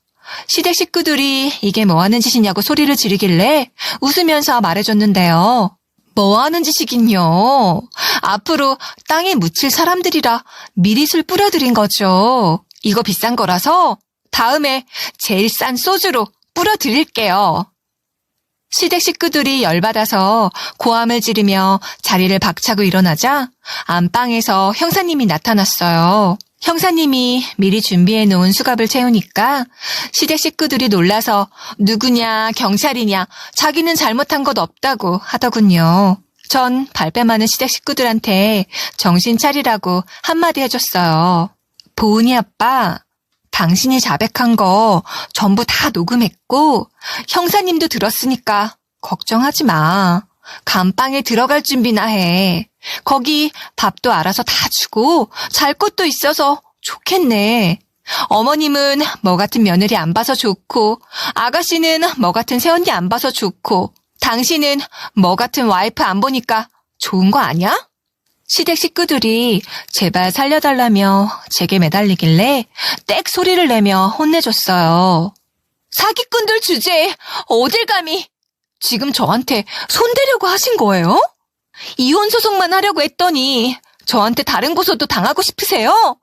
시댁 식구들이 이게 뭐하는 짓이냐고 소리를 지르길래 웃으면서 말해줬는데요. 뭐하는 짓이긴요. 앞으로 땅에 묻힐 사람들이라 미리 술 뿌려드린 거죠. 이거 비싼 거라서 다음에 제일 싼 소주로 뿌려드릴게요. 시댁 식구들이 열받아서 고함을 지르며 자리를 박차고 일어나자 안방에서 형사님이 나타났어요. 형사님이 미리 준비해놓은 수갑을 채우니까 시댁 식구들이 놀라서 누구냐, 경찰이냐, 자기는 잘못한 것 없다고 하더군요. 전 발뺌 많은 시댁 식구들한테 정신 차리라고 한마디 해줬어요. 보은이 아빠, 당신이 자백한 거 전부 다 녹음했고 형사님도 들었으니까 걱정하지 마. 감방에 들어갈 준비나 해. 거기 밥도 알아서 다 주고 잘 곳도 있어서 좋겠네. 어머님은 뭐 같은 며느리 안 봐서 좋고 아가씨는 뭐 같은 새언니 안 봐서 좋고 당신은 뭐 같은 와이프 안 보니까 좋은 거 아니야? 시댁 식구들이 제발 살려달라며 제게 매달리길래 떽 소리를 내며 혼내줬어요. 사기꾼들 주제에 어딜 감히 지금 저한테 손대려고 하신 거예요? 이혼 소송만 하려고 했더니 저한테 다른 고소도 당하고 싶으세요?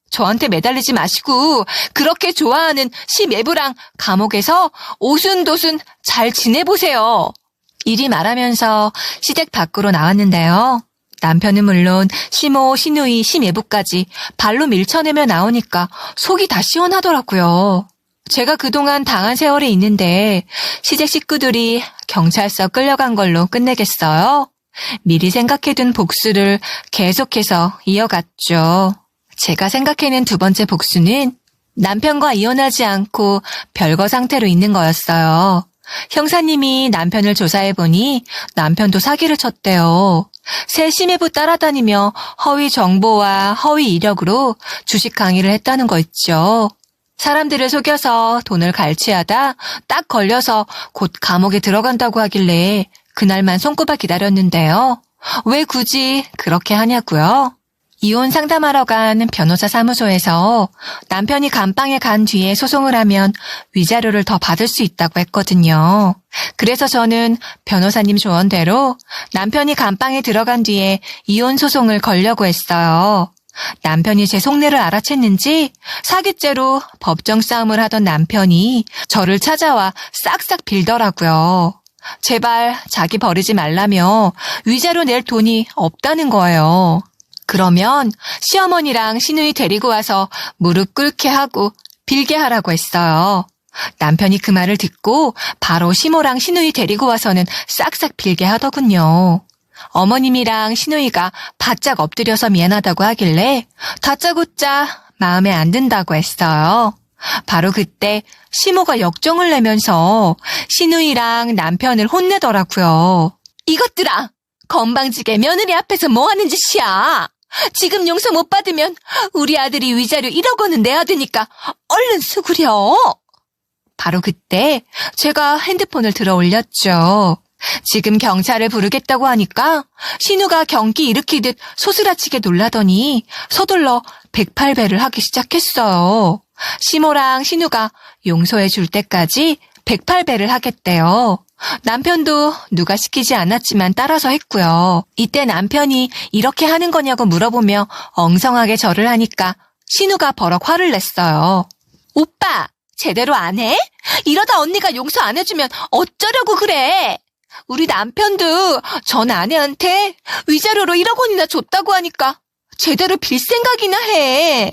저한테 매달리지 마시고 그렇게 좋아하는 심예부랑 감옥에서 오순도순 잘 지내보세요. 이리 말하면서 시댁 밖으로 나왔는데요. 남편은 물론 시모, 시누이, 심예부까지 발로 밀쳐내며 나오니까 속이 다 시원하더라고요. 제가 그동안 당한 세월이 있는데 시댁 식구들이 경찰서 끌려간 걸로 끝내겠어요? 미리 생각해둔 복수를 계속해서 이어갔죠. 제가 생각해낸 두 번째 복수는 남편과 이혼하지 않고 별거 상태로 있는 거였어요. 형사님이 남편을 조사해보니 남편도 사기를 쳤대요. 새 심예부 따라다니며 허위 정보와 허위 이력으로 주식 강의를 했다는 거 있죠. 사람들을 속여서 돈을 갈취하다 딱 걸려서 곧 감옥에 들어간다고 하길래 그날만 손꼽아 기다렸는데요. 왜 굳이 그렇게 하냐고요? 이혼 상담하러 간 변호사 사무소에서 남편이 감방에 간 뒤에 소송을 하면 위자료를 더 받을 수 있다고 했거든요. 그래서 저는 변호사님 조언대로 남편이 감방에 들어간 뒤에 이혼 소송을 걸려고 했어요. 남편이 제 속내를 알아챘는지 사기죄로 법정 싸움을 하던 남편이 저를 찾아와 싹싹 빌더라고요. 제발 자기 버리지 말라며 위자료 낼 돈이 없다는 거예요. 그러면 시어머니랑 시누이 데리고 와서 무릎 꿇게 하고 빌게 하라고 했어요. 남편이 그 말을 듣고 바로 시모랑 시누이 데리고 와서는 싹싹 빌게 하더군요. 어머님이랑 시누이가 바짝 엎드려서 미안하다고 하길래 다짜고짜 마음에 안 든다고 했어요. 바로 그때 시모가 역정을 내면서 시누이랑 남편을 혼내더라고요. 이것들아! 건방지게 며느리 앞에서 뭐 하는 짓이야? 지금 용서 못 받으면 우리 아들이 위자료 1억 원은 내야 되니까 얼른 수구려. 바로 그때 제가 핸드폰을 들어 올렸죠. 지금 경찰을 부르겠다고 하니까 신우가 경기 일으키듯 소스라치게 놀라더니 서둘러 108배를 하기 시작했어요. 시모랑 신우가 용서해 줄 때까지 108배를 하겠대요. 남편도 누가 시키지 않았지만 따라서 했고요. 이때 남편이 이렇게 하는 거냐고 물어보며 엉성하게 절을 하니까 신우가 버럭 화를 냈어요. 오빠, 제대로 안 해? 이러다 언니가 용서 안 해주면 어쩌려고 그래? 우리 남편도 전 아내한테 위자료로 1억 원이나 줬다고 하니까 제대로 빌 생각이나 해.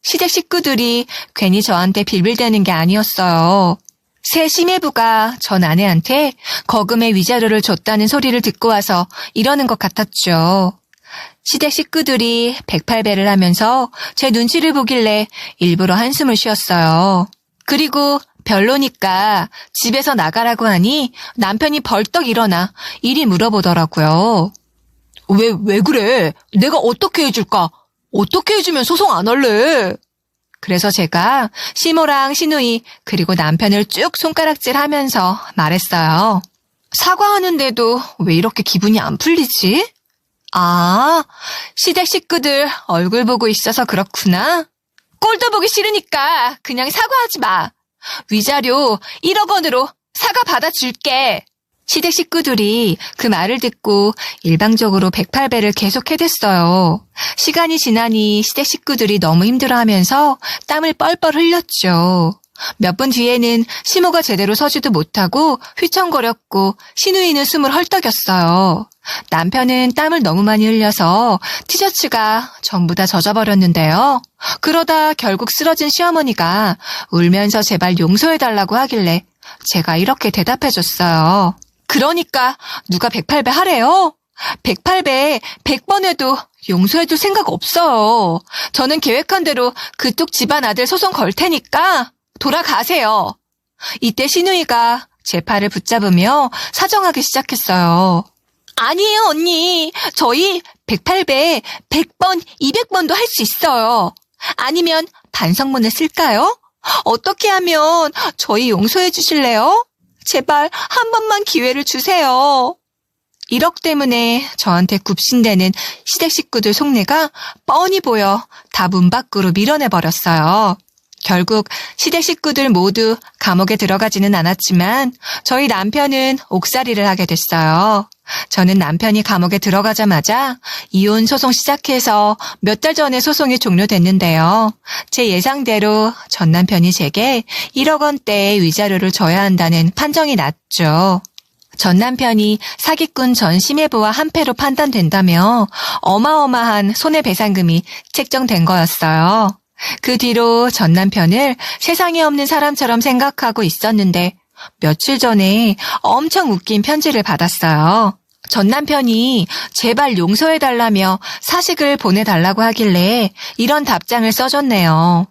시댁 식구들이 괜히 저한테 빌빌대는 게 아니었어요. 새 시매부가 전 아내한테 거금의 위자료를 줬다는 소리를 듣고 와서 이러는 것 같았죠. 시댁 식구들이 108배를 하면서 제 눈치를 보길래 일부러 한숨을 쉬었어요. 그리고 별로니까 집에서 나가라고 하니 남편이 벌떡 일어나 이리 물어보더라고요. 왜 그래? 내가 어떻게 해줄까? 어떻게 해주면 소송 안 할래? 그래서 제가 시모랑 시누이 그리고 남편을 쭉 손가락질하면서 말했어요. 사과하는데도 왜 이렇게 기분이 안 풀리지? 아, 시댁 식구들 얼굴 보고 있어서 그렇구나. 꼴도 보기 싫으니까 그냥 사과하지 마. 위자료 1억 원으로 사과 받아줄게. 시댁 식구들이 그 말을 듣고 일방적으로 108배를 계속 해댔어요. 시간이 지나니 시댁 식구들이 너무 힘들어하면서 땀을 뻘뻘 흘렸죠. 몇 분 뒤에는 시모가 제대로 서지도 못하고 휘청거렸고 시누이는 숨을 헐떡였어요. 남편은 땀을 너무 많이 흘려서 티셔츠가 전부 다 젖어버렸는데요. 그러다 결국 쓰러진 시어머니가 울면서 제발 용서해달라고 하길래 제가 이렇게 대답해줬어요. 그러니까 누가 108배 하래요? 108배 100번 해도 용서해줄 생각 없어요. 저는 계획한 대로 그쪽 집안 아들 소송 걸 테니까 돌아가세요. 이때 시누이가 제 팔을 붙잡으며 사정하기 시작했어요. 아니에요, 언니. 저희 108배 100번, 200번도 할 수 있어요. 아니면 반성문을 쓸까요? 어떻게 하면 저희 용서해 주실래요? 제발 한 번만 기회를 주세요. 1억 때문에 저한테 굽신대는 시댁 식구들 속내가 뻔히 보여 다 문 밖으로 밀어내버렸어요. 결국 시댁 식구들 모두 감옥에 들어가지는 않았지만 저희 남편은 옥살이를 하게 됐어요. 저는 남편이 감옥에 들어가자마자 이혼 소송 시작해서 몇 달 전에 소송이 종료됐는데요. 제 예상대로 전 남편이 제게 1억 원대의 위자료를 줘야 한다는 판정이 났죠. 전 남편이 사기꾼 전 심해부와 한패로 판단된다며 어마어마한 손해배상금이 책정된 거였어요. 그 뒤로 전 남편을 세상에 없는 사람처럼 생각하고 있었는데 며칠 전에 엄청 웃긴 편지를 받았어요. 전 남편이 제발 용서해달라며 사식을 보내달라고 하길래 이런 답장을 써줬네요.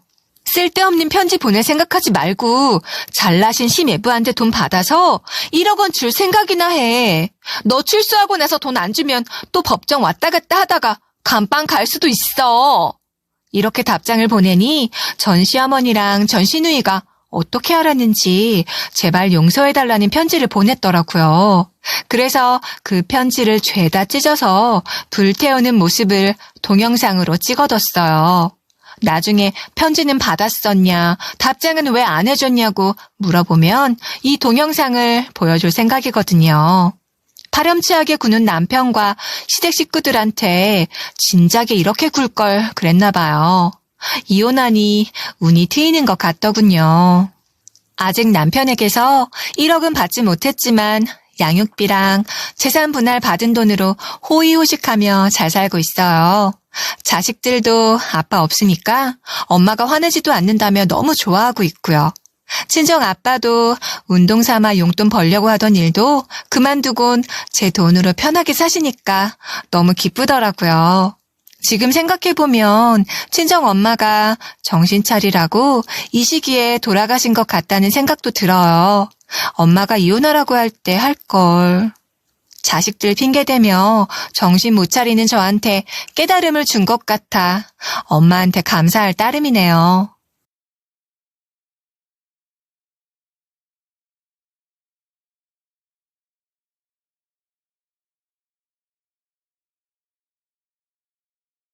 쓸데없는 편지 보낼 생각하지 말고 잘나신 심예부한테 돈 받아서 1억 원 줄 생각이나 해. 너 출소하고 나서 돈 안 주면 또 법정 왔다 갔다 하다가 감방 갈 수도 있어. 이렇게 답장을 보내니 전 시어머니랑 전 시누이가 어떻게 알았는지 제발 용서해달라는 편지를 보냈더라고요. 그래서 그 편지를 죄다 찢어서 불태우는 모습을 동영상으로 찍어뒀어요. 나중에 편지는 받았었냐, 답장은 왜 안 해줬냐고 물어보면 이 동영상을 보여줄 생각이거든요. 파렴치하게 구는 남편과 시댁 식구들한테 진작에 이렇게 굴 걸 그랬나 봐요. 이혼하니 운이 트이는 것 같더군요. 아직 남편에게서 1억은 받지 못했지만 양육비랑 재산 분할 받은 돈으로 호의호식하며 잘 살고 있어요. 자식들도 아빠 없으니까 엄마가 화내지도 않는다며 너무 좋아하고 있고요. 친정 아빠도 운동 삼아 용돈 벌려고 하던 일도 그만두곤 제 돈으로 편하게 사시니까 너무 기쁘더라고요. 지금 생각해보면 친정 엄마가 정신 차리라고 이 시기에 돌아가신 것 같다는 생각도 들어요. 엄마가 이혼하라고 할 때 할 걸. 자식들 핑계대며 정신 못 차리는 저한테 깨달음을 준 것 같아 엄마한테 감사할 따름이네요.